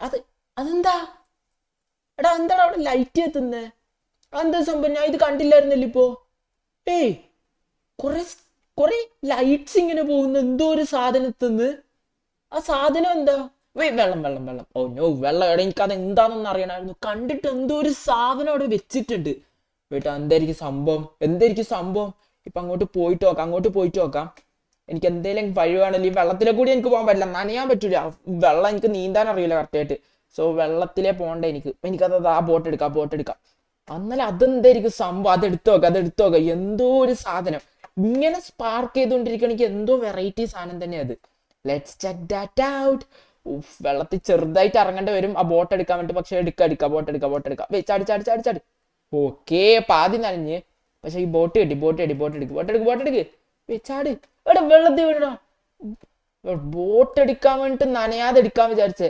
അത് അതെന്താ? എടാ എന്താണ് അവിടെ ലൈറ്റ് എത്തുന്നേ? അതെന്താ സംഭവം? ഞാൻ ഇത് കണ്ടില്ലായിരുന്നല്ലോ ഇപ്പോ. ഏയ് കുറെ കുറെ ലൈറ്റ്സ് ഇങ്ങനെ പോകുന്നു എന്തോ ഒരു സാധനത്തിന്ന്. ആ സാധനം എന്താ? വെള്ളം വെള്ളം വെള്ളം. ഓ നോ, വെള്ളം. എടാ എനിക്കത് എന്താണെന്ന് അറിയണമായിരുന്നു. കണ്ടിട്ട് എന്തോ ഒരു സാധനം അവിടെ വെച്ചിട്ടുണ്ട്. വീട്ടാ എന്തായിരിക്കും സംഭവം? എന്തായിരിക്കും സംഭവം? ഇപ്പൊ അങ്ങോട്ട് പോയിട്ട് നോക്കാം, അങ്ങോട്ട് പോയിട്ട് നോക്കാം. എനിക്ക് എന്തെങ്കിലും വഴി വേണമല്ലോ. ഈ വെള്ളത്തിലെ കൂടി എനിക്ക് പോകാൻ പറ്റില്ല, നനയാൻ പറ്റൂല. വെള്ളം എനിക്ക് നീന്താൻ അറിയില്ല കറക്റ്റായിട്ട്. സോ വെള്ളത്തിലേ പോകണ്ട എനിക്കത് ആ ബോട്ട് എടുക്കാം, ബോട്ട് എടുക്കാം. എന്നാലും അതെന്തായിരിക്കും സംഭവം? അതെടുത്ത് നോക്കാം, അതെടുത്ത് നോക്കാം. എന്തോ ഒരു സാധനം ഇങ്ങനെ സ്പാർക്ക് ചെയ്തുകൊണ്ടിരിക്കണെങ്കിൽ എന്തോ വെറൈറ്റി സാധനം തന്നെ അത്. Let's check that out. വെള്ളത്തിൽ ചെറുതായിട്ട് ഇറങ്ങേണ്ടി വരും ആ ബോട്ട് എടുക്കാൻ വേണ്ടി. പക്ഷെ എടുക്കാം, ബോട്ട് എടുക്കാം. ചാടി ചാടി ചാടി ചാടി. ഓക്കേ, പാതി നനഞ്ഞ്. പക്ഷെ ഈ ബോട്ട് കിട്ടി, ബോട്ട് എടുക്ക്. ചാടി. എടാ വെള്ളത്തിൽ വീഴണോ? ബോട്ട് എടുക്കാൻ വേണ്ടിട്ട് നനയാതെ എടുക്കാൻ വിചാരിച്ചേ.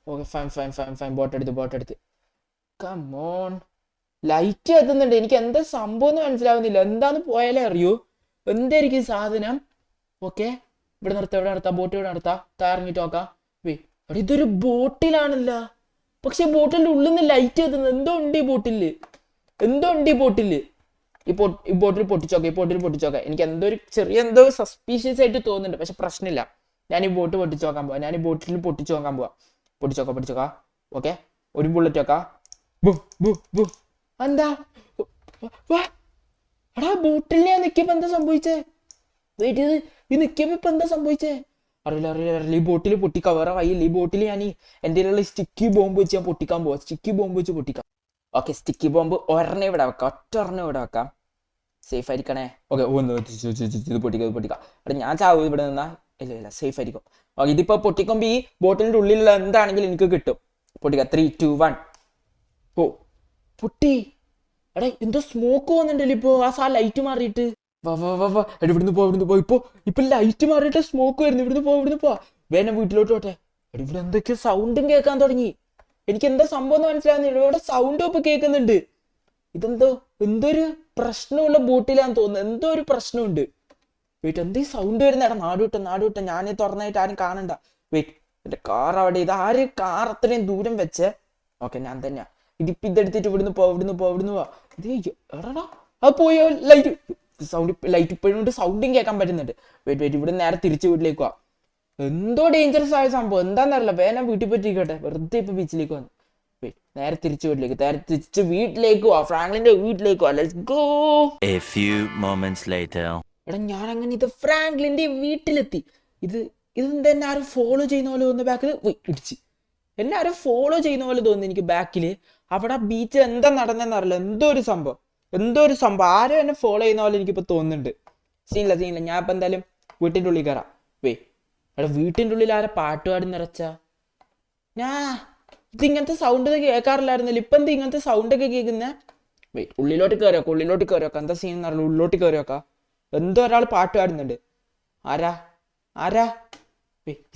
Okay fine. ബോട്ട് എടുത്ത്. കമോൺ. ലൈറ്റ് എത്തുന്നുണ്ട്. എനിക്ക് എന്താ സംഭവം എന്ന് മനസ്സിലാവുന്നില്ല. എന്താന്ന് പോയാലേ അറിയൂ. എന്തായിരിക്കും ഈ സാധനം? ഓക്കെ, ഇവിടെ നിർത്താം. ബോട്ട് ഇവിടെ നിർത്താം. ഇറങ്ങിട്ട് നോക്കാം. അവിടെ ഇതൊരു ബോട്ടിലാണല്ല. പക്ഷെ ബോട്ടിന്റെ ഉള്ളിൽ നിന്ന് ലൈറ്റ് എത്തുന്നത്. എന്തോ ഉണ്ട് ഈ ബോട്ടില്. ഈ ബോട്ടിൽ പൊട്ടിച്ചോക്കാം. എനിക്ക് എന്തോ സസ്പീഷ്യസ് ആയിട്ട് തോന്നുന്നുണ്ട്. പക്ഷെ പ്രശ്നമില്ല. ഞാൻ ഈ ബോട്ട് പൊട്ടിച്ചു നോക്കാൻ പോവാ. പൊട്ടിച്ചോക്കാം. ഓക്കെ, ഒരു ബുള്ളറ്റ് വെക്കാം. എന്താ? എടാ ബോട്ടിൽ ഞാൻ നിൽക്കുമ്പോ എന്താ സംഭവിച്ചേ? ഈ നിൽക്കുമ്പോ ഇപ്പൊ എന്താ സംഭവിച്ചേ? അറിയില്ല. ഈ ബോട്ടിൽ പൊട്ടിക്കാം, വേറെ വയ്യില്ല. ഈ ബോട്ടിൽ ഞാൻ എൻ്റെ സ്റ്റിക്കി ബോംബ് വെച്ച് ഞാൻ പൊട്ടിക്കാൻ പോവാ. ഓക്കെ, സ്റ്റിക്കി ബോംബ് ഒരെണ്ണം ഇവിടെ വെക്കാം, ഒറ്റ വെക്കാം. സേഫ് ആയിരിക്കണേ. ഓക്കെ, ഇത് പൊട്ടിക്കാം. എടാ ഞാൻ ചാവും ഇവിടെ നിന്നാ. ഇല്ല, സേഫ് ആയിരിക്കും. ഓക്കെ, ഇതിപ്പോ പൊട്ടിക്കുമ്പോ ഈ ബോട്ടിലിന്റെ ഉള്ളിലുള്ള എന്താണെങ്കിലും എനിക്ക് കിട്ടും. പൊട്ടിക്കാം. 3, 2, 1. ഓ പൊട്ടി. എടാ എന്തോ സ്മോക്ക് പോകുന്നുണ്ടല്ലോ ഇപ്പൊ. ആ ലൈറ്റ് മാറിയിട്ട്. വാ. ഇവിടുന്ന് പോ. ഇപ്പൊ ലൈറ്റ് മാറിയിട്ട് സ്മോക്ക് വരുന്നു. ഇവിടുന്ന് പോ. വേണം വീട്ടിലോട്ട് പോട്ടെ. എടാ ഇവിടെ എന്തൊക്കെയോ സൗണ്ടും കേൾക്കാൻ തുടങ്ങി. എനിക്ക് എന്താ സംഭവം എന്ന് മനസ്സിലാവുന്നില്ല. ഇവിടെ സൗണ്ടും ഇപ്പൊ കേൾക്കുന്നുണ്ട്. എന്തൊരു പ്രശ്നമുള്ള ബോട്ടിലാന്ന് തോന്നുന്നു. എന്തോ ഒരു പ്രശ്നമുണ്ട്. എന്തീ സൗണ്ട് വരുന്ന? എടാ നാടുവിട്ട. ഞാനീ തുറന്നായിട്ട് ആരും കാണണ്ട. എന്റെ കാർ അവിടെ. ഇത് ആര് കാർ അത്രയും ദൂരം വെച്ചേ? ഓക്കെ, ഞാൻ തന്നെയാ. ഇതെടുത്തിട്ട് ഇവിടുന്ന് പോ. ഇത് എടാ അത് പോയോ ലൈറ്റ് ഇപ്പോഴും സൗണ്ടും കേൾക്കാൻ പറ്റുന്നുണ്ട്. ഇവിടെ നേരെ തിരിച്ച് വീട്ടിലേക്ക് പോവാ. എന്തോ ഡേഞ്ചറസ് ആയ സംഭവം. എന്താന്നറിയില്ല. വേണം വീട്ടിൽ പറ്റിക്കോട്ടെ. വെറുതെ ഇപ്പൊ ബീച്ചിലേക്ക് വന്നു. നേരെ തിരിച്ച് വീട്ടിലേക്ക് പോവാ. ഫ്രാങ്ക്ലിന്റെ വീട്ടിലേക്ക് പോവാ. Let's go. A few moments later. എടാ ഞാൻ അങ്ങനെ ഇത് ഫ്രാങ്ക്ലിന്റെ വീട്ടിലെത്തി. ഇതെന്താ എന്നെ ആരും ഫോളോ ചെയ്യുന്ന പോലെ തോന്നുന്നു. ബാക്കിൽ ഇടിച്ച് എന്നെ ആരും ഫോളോ ചെയ്യുന്ന പോലെ തോന്നുന്നു എനിക്ക് ബാക്കില്. അവിടെ ബീച്ചിൽ എന്താ നടന്നെന്നറിയില്ല. എന്തോ ഒരു സംഭവം ആരും എന്നെ ഫോളോ ചെയ്യുന്ന പോലെ എനിക്കിപ്പോ തോന്നുന്നുണ്ട്. സീനില്ല. ഞാൻ ഇപ്പൊ എന്തായാലും വീട്ടിന്റെ ഉള്ളിൽ കയറാം. എടാ വീട്ടിന്റെ ഉള്ളിൽ ആരെ പാട്ടുപാടി നിറച്ചാ? ഇതിങ്ങനത്തെ സൗണ്ട് കേൾക്കാറില്ലായിരുന്നല്ലോ. ഇപ്പൊ എന്താ ഇങ്ങനത്തെ സൗണ്ട് ഒക്കെ കേൾക്കുന്നേ? ഉള്ളിലോട്ട് കയറിയോക്കാം. എന്താ സീൻ എന്നറിയില്ല. ഉള്ളിലോട്ട് കയറിയോക്കാം. എന്തോ ഒരാൾ പാട്ട് പാടുന്നുണ്ട്. ആരാ?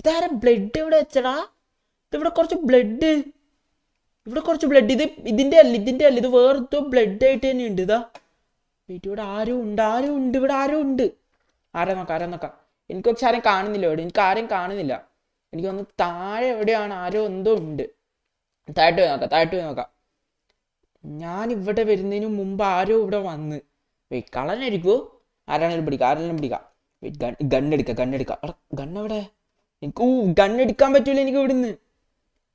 ഇതാരാ? ബ്ലഡ് ഇവിടെ വെച്ചടാ. ഇവിടെ കുറച്ച് ബ്ലഡ്. ഇത് ഇതിന്റെ അല്ല. ഇത് വേറെന്തോ ബ്ലഡ് ആയിട്ട് തന്നെ ഉണ്ട്. ഇവിടെ ആരും ഉണ്ട്. ആരാ നോക്കാം. എനിക്ക് പക്ഷെ ആരും കാണുന്നില്ല ഇവിടെ. എനിക്ക് ആരും കാണുന്നില്ല. എനിക്ക് ഒന്ന് താഴെ എവിടെയാണ് ആരോ എന്തോ ഉണ്ട്. താഴോട്ട് പോയി നോക്കാം. ഞാൻ ഇവിടെ വരുന്നതിന് മുമ്പ് ആരോ ഇവിടെ വന്ന്. കളനായിരിക്കോ? ആരാണെങ്കിലും പിടിക്കാം. ഗണ്ണെടുക്കാം. ഗണ്ണെവിടെ? എനിക്ക് ഗണ്ണെടുക്കാൻ പറ്റൂല. എനിക്ക് ഇവിടുന്ന്.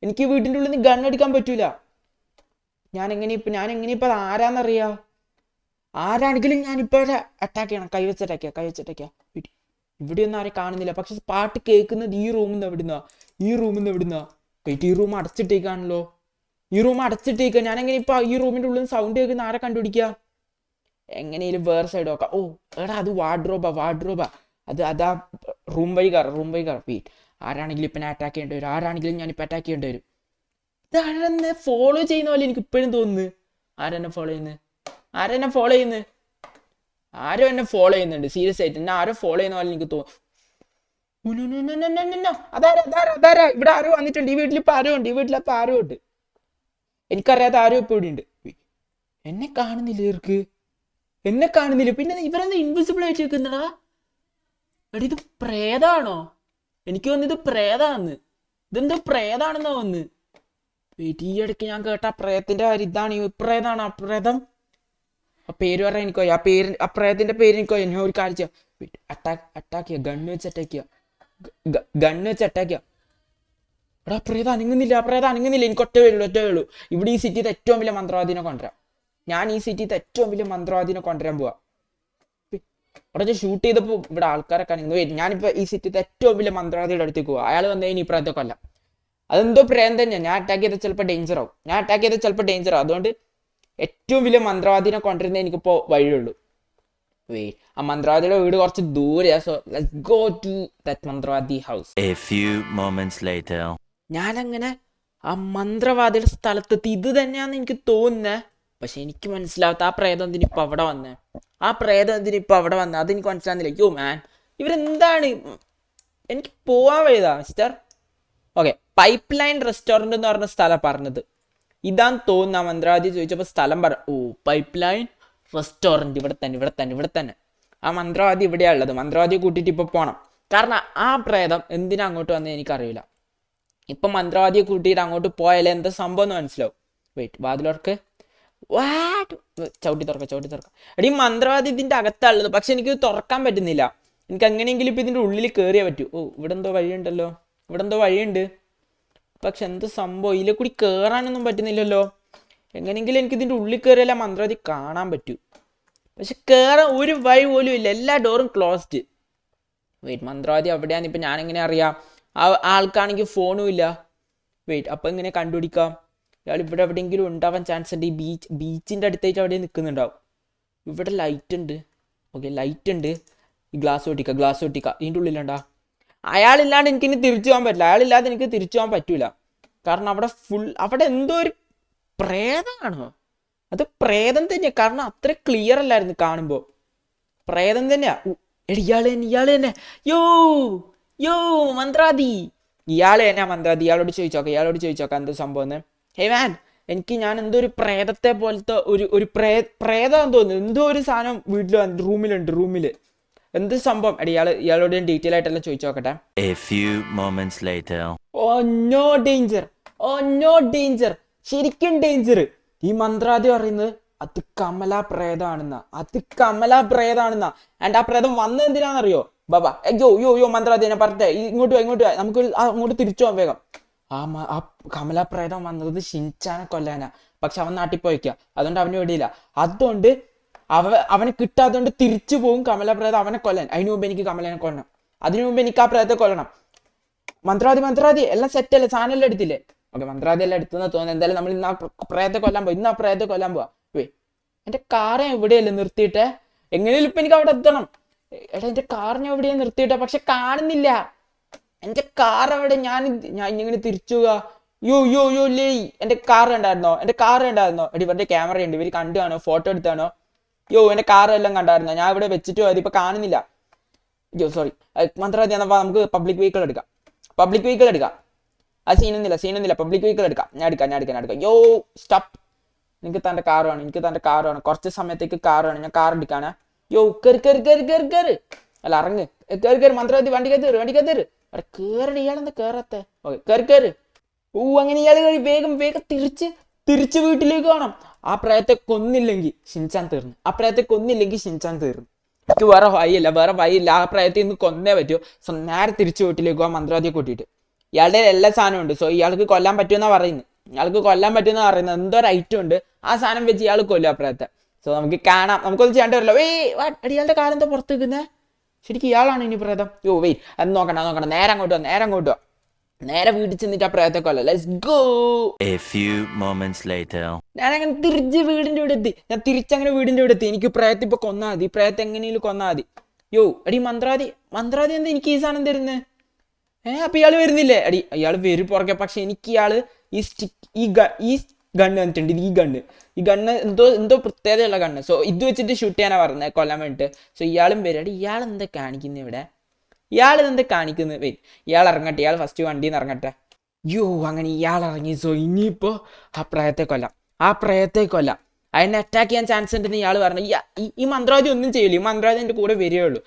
എനിക്ക് വീട്ടിൻ്റെ ഉള്ളിൽ നിന്ന് ഗണ്ണെടുക്കാൻ പറ്റൂല. ഞാൻ എങ്ങനെ ഇപ്പൊ ആരാന്നറിയാ? ആരാണെങ്കിലും ഞാനിപ്പോ അറ്റാക്ക് ചെയ്യണം. കൈവച്ച് അറ്റാക്കിയാ. ഇവിടെയൊന്നും ആരെ കാണുന്നില്ല. പക്ഷെ പാട്ട് കേൾക്കുന്നത് ഈ റൂമിൽ നിന്ന് എവിടുന്നാ? ഈ റൂം അടച്ചിട്ടേക്കാണല്ലോ. ഞാൻ എങ്ങനെ ഇപ്പൊ ഈ റൂമിന്റെ ഉള്ളിൽ നിന്ന് സൗണ്ട് കേൾക്കുന്ന ആരെ കണ്ടുപിടിക്കുക? എങ്ങനെയും വേറെ സൈഡ് നോക്കാം. ഓ എടാ അത് വാർഡ്രോബാ. അതാ റൂം വഴി കയറാം. ആരാണെങ്കിലും ഇപ്പൊ ഞാൻ അറ്റാക്ക് ചെയ്യേണ്ടി വരും. ഇതാരെന്നെ ഫോളോ ചെയ്യുന്ന പോലെ എനിക്ക് ഇപ്പോഴും തോന്നുന്നു. ആരെന്നെ ഫോളോ ചെയ്യുന്നത്? ആരോ എന്നെ ഫോളോ ചെയ്യുന്നുണ്ട്. സീരിയസ് ആയിട്ട് എന്നെ ആരോ ഫോളോ ചെയ്യുന്ന പോലെ എനിക്ക് തോന്നുന്നു. അതാരാ? ഇവിടെ ആരോ വന്നിട്ടുണ്ട്. ഈ വീട്ടിലിപ്പോ ആരോ ഉണ്ട്. എനിക്കറിയാത്ത ആരോ ഇപ്പൊ ഇവിടെ ഉണ്ട്. എന്നെ കാണുന്നില്ല. പിന്നെ ഇവരെന്താ ഇൻവിസിബിൾ ആയിട്ട് വെക്കുന്നടാ? എടാ ഇത് പ്രേതാണോ? എനിക്ക് തോന്നുന്നു ഇത് പ്രേതാണെന്ന്. ഇതെന്തോ പ്രേതാണെന്നാ തോന്നുന്നു. ഈ ഇടയ്ക്ക് ഞാൻ കേട്ട ആ പ്രേതത്തിന്റെ കാര്യം ഇതാണ്. ഈ പ്രേതാണ് ആ പ്രേതം. ആ പേര് പറയാൻ എനിക്കോ ആ പേര് ആ പ്രേതത്തിന്റെ പേര് എനിക്കോ ഞാൻ ഒരു കാര്യം ചെയ്യാം. അറ്റാക്ക് ചെയ്യാം, ഗണ്ണ് വെച്ച് അറ്റാക്ക് ചെയ്യാം, ഗണ്ണ് വെച്ച് അറ്റാക്ക് ചെയ്യാം. എടാ പ്രേതം അനങ്ങുന്നില്ല. എനിക്ക് ഒറ്റ വേളൂ. ഇവിടെ ഈ സിറ്റിത്തെ ഏറ്റവും വലിയ മന്ത്രവാദിനെ കൊണ്ടുവരാം. ഞാൻ ഈ സിറ്റിത്തെ ഏറ്റവും വലിയ മന്ത്രവാദിനെ കൊണ്ടുവരാൻ പോവാ. അവിടെ ഷൂട്ട് ചെയ്തപ്പോൾ ഇവിടെ ആൾക്കാരൊക്കെ അനങ്ങുന്നു. ഞാനിപ്പോ ഈ സിറ്റിത്തെ ഏറ്റവും വലിയ മന്ത്രവാദിയുടെ അടുത്തേക്ക് പോവാ. അയാൾ വന്നു കഴിഞ്ഞാൽ ഈ പ്രേതത്തെ കൊല്ലാം. അതെന്തോ പ്രേതം തന്നെയാണ്. ഞാൻ അറ്റാക്ക് ചെയ്താൽ ചിലപ്പോൾ ഡേഞ്ചർ ആവും. അതുകൊണ്ട് ഏറ്റവും വലിയ മന്ത്രവാദിനെ കൊണ്ടുവരുന്നേ എനിക്കിപ്പോ വഴിയുള്ളൂ. ആ മന്ത്രവാദിയുടെ വീട് കുറച്ച് ദൂരെയാ. So let's go to that മന്ത്രവാദി house. A few moments later. ഞാനങ്ങനെ ആ മന്ത്രവാദിയുടെ സ്ഥലത്തെത്തി. ഇത് തന്നെയാന്ന് എനിക്ക് തോന്നുന്നേ. പക്ഷെ എനിക്ക് മനസ്സിലാവാത്ത ആ പ്രേതം എന്തിനിപ്പോ അവിടെ വന്നേ. അതെനിക്ക് മനസ്സിലാകുന്നില്ല. യോ മാൻ, ഇവരെന്താണ്? എനിക്ക് പോവാൻ വയ്യതാ mister. Okay, pipeline restaurant എന്ന് പറഞ്ഞ സ്ഥലം പറഞ്ഞത് ഇതാന്ന് തോന്നുന്നു. ആ മന്ത്രവാദി ചോദിച്ചപ്പോൾ സ്ഥലം പൈപ്പ് ലൈൻ റെസ്റ്റോറൻറ്റ് ഇവിടെ തന്നെ. ആ മന്ത്രവാദി ഇവിടെയാണ് ഉള്ളത്. മന്ത്രവാദിയെ കൂട്ടിയിട്ട് ഇപ്പോൾ പോകണം. കാരണം ആ പ്രേതം എന്തിനാ അങ്ങോട്ട് വന്നത് എനിക്കറിയില്ല. ഇപ്പം മന്ത്രവാദിയെ കൂട്ടിയിട്ട് അങ്ങോട്ട് പോയാലേ എന്താ സംഭവം എന്ന് മനസ്സിലാവും. വാതിലോർക്ക് ചവിട്ടി തുറക്കാം. എടീ മന്ത്രവാദി ഇതിൻ്റെ അകത്താണുള്ളത്. പക്ഷെ എനിക്ക് തുറക്കാൻ പറ്റുന്നില്ല. എനിക്ക് എങ്ങനെയെങ്കിലും ഇപ്പം ഇതിൻ്റെ ഉള്ളിൽ കയറിയേ പറ്റൂ. ഇവിടെ എന്തോ വഴിയുണ്ട്. പക്ഷെ എന്ത് സംഭവം, ഇതിലെ കൂടി കയറാനൊന്നും പറ്റുന്നില്ലല്ലോ. എങ്ങനെയെങ്കിലും എനിക്ക് ഇതിൻ്റെ ഉള്ളിൽ കയറിയാലേ മന്ത്രവാദി കാണാൻ പറ്റൂ. പക്ഷെ കയറാൻ ഒരു വഴി പോലും ഇല്ല. എല്ലാ ഡോറും ക്ലോസ്ഡ്. മന്ത്രവാദി അവിടെയാണ്. ഇപ്പം ഞാനെങ്ങനെ അറിയാം? ആൾക്കാണെങ്കിൽ ഫോണും ഇല്ല. അപ്പം എങ്ങനെ കണ്ടുപിടിക്കാം? ഇയാൾ ഇവിടെ എവിടെയെങ്കിലും ഉണ്ടാവാൻ ചാൻസ് ഉണ്ട്. ഈ ബീച്ചിൻ്റെ അടുത്തായിട്ട് അവിടെ നിൽക്കുന്നുണ്ടാവും. ഇവിടെ ലൈറ്റ് ഉണ്ട്. ഈ ഗ്ലാസ് പൊട്ടിക്കുക. ഇതിൻ്റെ ഉള്ളിലുണ്ടാ? അയാളില്ലാണ്ട് എനിക്കിനി തിരിച്ചു പോകാൻ പറ്റില്ല. അയാളില്ലാതെ എനിക്ക് തിരിച്ചു പോകാൻ പറ്റൂല. കാരണം അവിടെ എന്തോ ഒരു പ്രേതമാണോ? അത് പ്രേതം തന്നെയാണ്. കാരണം അത്ര ക്ലിയർ അല്ലായിരുന്നു കാണുമ്പോൾ. പ്രേതം തന്നെയാ. ഇയാള് തന്നെ. യോ മന്ത്രവാദി, ഇയാള് തന്നെ മന്ത്രവാദി. ഇയാളോട് ചോദിച്ചോക്കാം എന്തോ സംഭവം. ഹേ മാൻ, ഞാൻ എന്തോ ഒരു പ്രേതത്തെ പോലത്തെ ഒരു പ്രേതമാണെന്ന് തോന്നുന്നു. എന്തോ ഒരു സാധനം വീട്ടിൽ റൂമിൽ എന്ത് സംഭവം? ഇയാളോട് ഞാൻ ഡീറ്റെയിൽ ആയിട്ടെല്ലാം ചോദിച്ചു നോക്കട്ടെ. A few moments later. No danger. ശരിക്കും ഡേഞ്ചർ. ഈ മന്ത്രവാദി പറയുന്നത് അത് കമലാ പ്രേതാണെന്നാ. ആൻഡ് ആ പ്രേതം വന്നത് എന്തിനാണെന്നറിയോ? ബാബാ യോ മന്ത്രവാദി എന്നെ പറഞ്ഞേ, ഇങ്ങോട്ട് വാ, നമുക്ക് അങ്ങോട്ട് തിരിച്ചു പോകാൻ വേഗം. ആ കമലാ പ്രേതം വന്നത് ഷിൻചാനെ കൊല്ലാനാ. പക്ഷെ അവൻ നാട്ടിൽ പോയിക്കുക. അതുകൊണ്ട് അവന് വേണ്ടിയില്ല. അതുകൊണ്ട് അവനെ കിട്ടാത്തതുകൊണ്ട് തിരിച്ചു പോകും കമലാപ്രേതം അവനെ കൊല്ലാൻ. അതിനു മുമ്പ് എനിക്ക് കമലനെ കൊല്ലണം. അതിനു മുമ്പ് എനിക്ക് ആ പ്രേതത്തെ കൊല്ലണം. മന്ത്രവാദി എല്ലാം സെറ്റല്ലേ? സാധനം എല്ലാം എടുത്തില്ലേ? ഓക്കെ, മന്ത്രവാദി എല്ലാം എടുത്തെന്ന് തോന്നുന്നു. എന്തായാലും നമ്മൾ ഇന്ന് ആ പ്രേതത്തെ കൊല്ലാൻ പോവാ. എന്റെ കാർ എവിടെയല്ലേ നിർത്തിയിട്ടെ? എങ്ങനെയും ഇപ്പൊ എനിക്ക് അവിടെ എത്തണം. എന്റെ കാറിനെ എവിടെയാണ് നിർത്തിയിട്ടെ? പക്ഷെ കാണുന്നില്ല എന്റെ കാർ അവിടെ. ഞാൻ ഇങ്ങനെ തിരിച്ചു പോവാ. യോ ലേ, എന്റെ കാർ ഉണ്ടായിരുന്നോ? എടി ഇവരുടെ ക്യാമറ ഉണ്ട്. ഇവർ കണ്ടാണോ? ഫോട്ടോ എടുത്താണോ? എന്റെ കാർ എല്ലാം കണ്ടായിരുന്നോ? ഞാൻ ഇവിടെ വെച്ചിട്ട് പോയത്, ഇപ്പൊ കാണുന്നില്ല. സോറി മന്ത്രവാദി. എന്നാ നമുക്ക് പബ്ലിക് വെഹിക്കിൾ എടുക്കാം. അത് സീനൊന്നുമില്ല. പബ്ലിക് വെഹിക്കിൾ എടുക്കാം. ഞാൻ എടുക്കാം. സ്റ്റോപ്പ്. എനിക്ക് തന്റെ കാർ വേണം. കുറച്ച് സമയത്തേക്ക് കാർ വേണം. ഞാൻ കാർ എടുക്കാനാ. കേറി. അല്ല ഇറങ്ങ്. കേറി മന്ത്രവാദി. വണ്ടിക്കകത്ത് കയറ്. അവിടെ കേറടി. ഇയാളെന്താ കേറത്തെ? ഓക്കെ, കേറ്. അങ്ങനെ ഇയാൾ വേഗം തിരിച്ച് വീട്ടിലേക്ക് പോകണം. ആ പ്രേതത്തെ കൊന്നില്ലെങ്കിൽ ഷിൻചാൻ തീർന്നു. എനിക്ക് വേറെ വഴിയില്ല. ആ പ്രേതത്തെ ഇന്ന് കൊന്നേ പറ്റൂ. സോ നേരെ തിരിച്ചു വീട്ടിലേക്ക് പോകാൻ മന്ത്രവാദിയെ കൂട്ടിയിട്ട്. ഇയാളുടെ എല്ലാ സാധനവും ഉണ്ട്. സോ ഇയാൾക്ക് കൊല്ലാൻ പറ്റുമെന്നാ പറയുന്നത്. എന്തോ ഒരു ഐറ്റം ഉണ്ട്. ആ സാധനം വെച്ച് ഇയാൾ കൊല്ലും ആ പ്രേതത്തെ. സോ നമുക്ക് കാണാം. നമുക്കൊന്നും ചെയ്യേണ്ട വരില്ല. ഇയാളുടെ കാലെന്താ പുറത്ത് നിൽക്കുന്നേ? ശരിക്കും ഇയാളാണ് ഇനി പ്രേതം? അത് നോക്കണ്ട. നേരെ അങ്ങോട്ട് വാ. നേരെ വീട്ടിൽ ചെന്നിട്ട് ആ പ്രേതത്തെ കൊല്ലാം. Let's go. A few moments later. ഞാനങ്ങനെ തിരിച്ച് വീടിന്റെ ഇവിടെ എത്തി. എനിക്ക് പ്രേതത്തെ ഇപ്പൊ കൊന്നാ മതി. പ്രേതത്തെ എങ്ങനെയും കൊന്നാ മതി. എടി മന്ത്രവാദി എന്താ എനിക്ക് ഈ സാധനം തരുന്നത്? അപ്പൊ ഇയാള് വരുന്നില്ലേ? ഇയാള് വരും പുറകെ. പക്ഷെ എനിക്ക് ഇയാള് ഈ ഗണ്ണ് തന്നിട്ടുണ്ട്. ഈ ഗണ്ണ് എന്തോ പ്രത്യേകതയുള്ള ഗണ്ണ്. സോ ഇത് വെച്ചിട്ട് ഷൂട്ട് ചെയ്യാനാ പറഞ്ഞത്, കൊല്ലാൻ വേണ്ടിട്ട്. സോ ഇയാളും വരും. ഇയാളെന്താ കാണിക്കുന്നത് ഇവിടെ? ഇയാൾ ഇറങ്ങട്ടെ. ഇയാൾ ഫസ്റ്റ് വണ്ടിയിൽ നിന്ന് ഇറങ്ങട്ടെ. അങ്ങനെ ഇയാൾ ഇറങ്ങി. സോ ഇനിയിപ്പോ ആ പ്രേതത്തെ കൊല്ലാം. അതിനെ അറ്റാക്ക് ചെയ്യാൻ ചാൻസ് ഉണ്ടെന്ന് ഇയാൾ പറഞ്ഞു. ഈ മന്ത്രവാദി ഒന്നും ചെയ്യില്ല. ഈ മന്ത്രവാദി എൻ്റെ കൂടെ വരികയുള്ളൂ.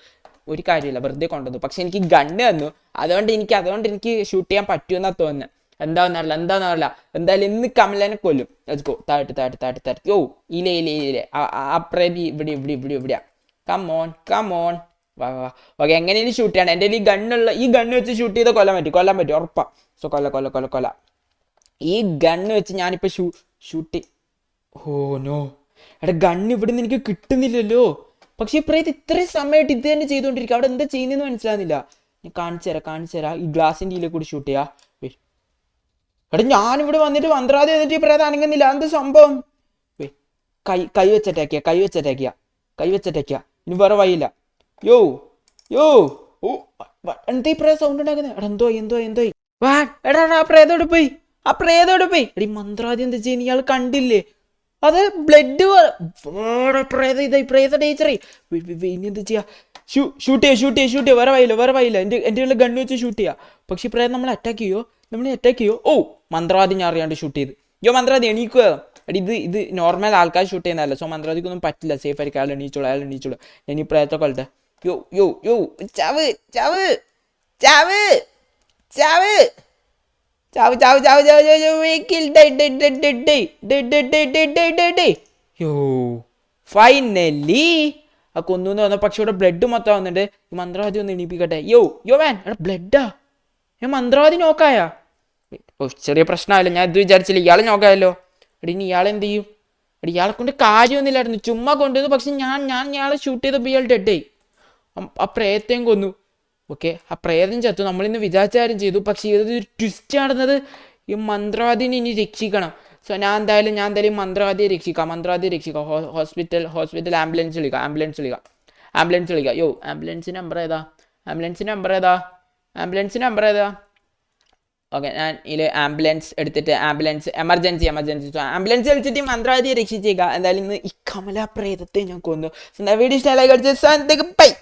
ഒരു കാര്യമില്ല, വെറുതെ കൊണ്ടുവന്നു. പക്ഷെ എനിക്ക് ഗണ്ണ് തന്നു. അതുകൊണ്ട് എനിക്ക് ഷൂട്ട് ചെയ്യാൻ പറ്റുമെന്നാ തോന്നുന്നത്. എന്താന്നറിയില്ല. എന്തായാലും ഇന്ന് കമലനെ കൊല്ലും. Let's go. താഴട്ട്. യോ ഇല്ലേ ആ പ്രേതി ഇവിടെയാ. കമോൺ വാ. ഓക്കെ, എങ്ങനെയും ഷൂട്ട് ചെയ്യണം. എൻ്റെ ഈ ഗണ്ണ് വെച്ച് ഷൂട്ട് ചെയ്ത് കൊല്ലാൻ പറ്റും ഉറപ്പാ. സോ കൊല്ല. ഈ ഗണ്ണ് വെച്ച് ഞാനിപ്പോൾ ഷൂട്ട്. ഓ നോ, എടാ ഗണ്ണ് ഇവിടെ നിന്ന് എനിക്ക് കിട്ടുന്നില്ലല്ലോ. പക്ഷേ പ്രേത് ഇത്രയും സമയമായിട്ട് ഇത് തന്നെ ചെയ്തുകൊണ്ടിരിക്കുക. അവിടെ എന്താ ചെയ്യുന്നതെന്ന് മനസ്സിലാകുന്നില്ല. ഞാൻ കാണിച്ചു തരാം. ഈ ഗ്ലാസിൻ്റെ ഇതിലെ കൂടി ഷൂട്ട് ചെയ്യാം. എടാ ഞാനിവിടെ വന്നിട്ട് മന്ത്രവാദി വന്നിട്ട് ഈ പ്രേതം അനങ്ങുന്നില്ല. എന്ത് സംഭവം? കൈ വെച്ചറ്റാക്കിയ ഇനി വേറെ വഴിയില്ല. യോ ഓ എന്താ ഈ പ്രേതം സൗണ്ട് ഉണ്ടാക്കുന്നത്? എടാ എന്തോയി എടാ ആ പ്രേതോട് പോയി. എടി മന്ത്രവാദി എന്താ ചെയ്യുന്നത്? ഇയാൾ കണ്ടില്ലേ? അത് ബ്ലഡ് പ്രേത ടീച്ചറേ. ഇനി എന്താ ചെയ്യാ? ഷൂട്ട് ചെയ്യാ. വേറെ വഴിയില്ല. എൻ്റെ ഉള്ള ഗണ്ണ് വെച്ച് ഷൂട്ട് ചെയ്യാം. പക്ഷെ പ്രേതം നമ്മളെ അറ്റാക്ക് ചെയ്യോ? ഓ മന്ത്രവാദി ഞാൻ അറിയാണ്ട് ഷൂട്ട് ചെയ്ത്. മന്ത്രവാദി എണീക്കുക. എടി ഇത് നോർമൽ ആൾക്കാർ ഷൂട്ട് ചെയ്യുന്നതല്ല. സോ മന്ത്രവാദിക്കൊന്നും പറ്റില്ല. സേഫ് ആയിരിക്കും. അയാൾ എണീച്ചോളൂ. ഞാൻ ഈ പ്രേതത്തെ കൊല്ലട്ടെ. യോ ചാവ്. യോ ഫൈനലി ആ കൊന്നു വന്നു. പക്ഷെ ഇവിടെ ബ്ലഡ് മൊത്തം വന്നിട്ട് ഈ മന്ത്രവാദി ഒന്ന് എണീപ്പിക്കട്ടെ. യോ മാൻ, എടാ ബ്ലഡാ. ഞാൻ മന്ത്രവാദി നോക്കായ. ഓ ചെറിയ പ്രശ്നമായല്ലോ. ഞാൻ ഇത് വിചാരിച്ചില്ല. ഇയാളെ നോക്കാമല്ലോ. എടി ഇനി ഇയാളെ എന്ത് ചെയ്യും? എടി ഇയാളെ കൊണ്ട് കാര്യമൊന്നുമില്ലായിരുന്നു. ചുമ്മാ കൊണ്ടുവന്നു. പക്ഷെ ഞാൻ ഇയാളെ ഷൂട്ട് ചെയ്തപ്പോൾ ഇയാൾ ഡെഡായി. ആ പ്രേതത്തെയും കൊന്നു. ഓക്കെ, ആ പ്രേതം ചത്തു. നമ്മളിന്ന് വിചാരിച്ച കാര്യം ചെയ്തു. പക്ഷേ ഇതൊരു ട്വിസ്റ്റ് നടന്നത് ഈ മന്ത്രവാദിനെ ഇനി രക്ഷിക്കണം. സോ ഞാൻ എന്തായാലും മന്ത്രവാദിയെ രക്ഷിക്കാം. ഹോസ്പിറ്റൽ ആംബുലൻസ് വിളിക്കാം. യോ ആംബുലൻസിൻ്റെ നമ്പർ ഏതാ? ഓക്കെ, ഞാൻ ഇതിൽ ആംബുലൻസ് എടുത്തിട്ട് എമർജൻസി വിളിച്ചിട്ട് മന്ത്രവാദിയെ രക്ഷിച്ചേക്കാം. എന്തായാലും ഇന്ന് ഈ കമല പ്രേതത്തെ ഞാൻ കൊന്നു. വീഡിയോ ഇഷ്ടമായി.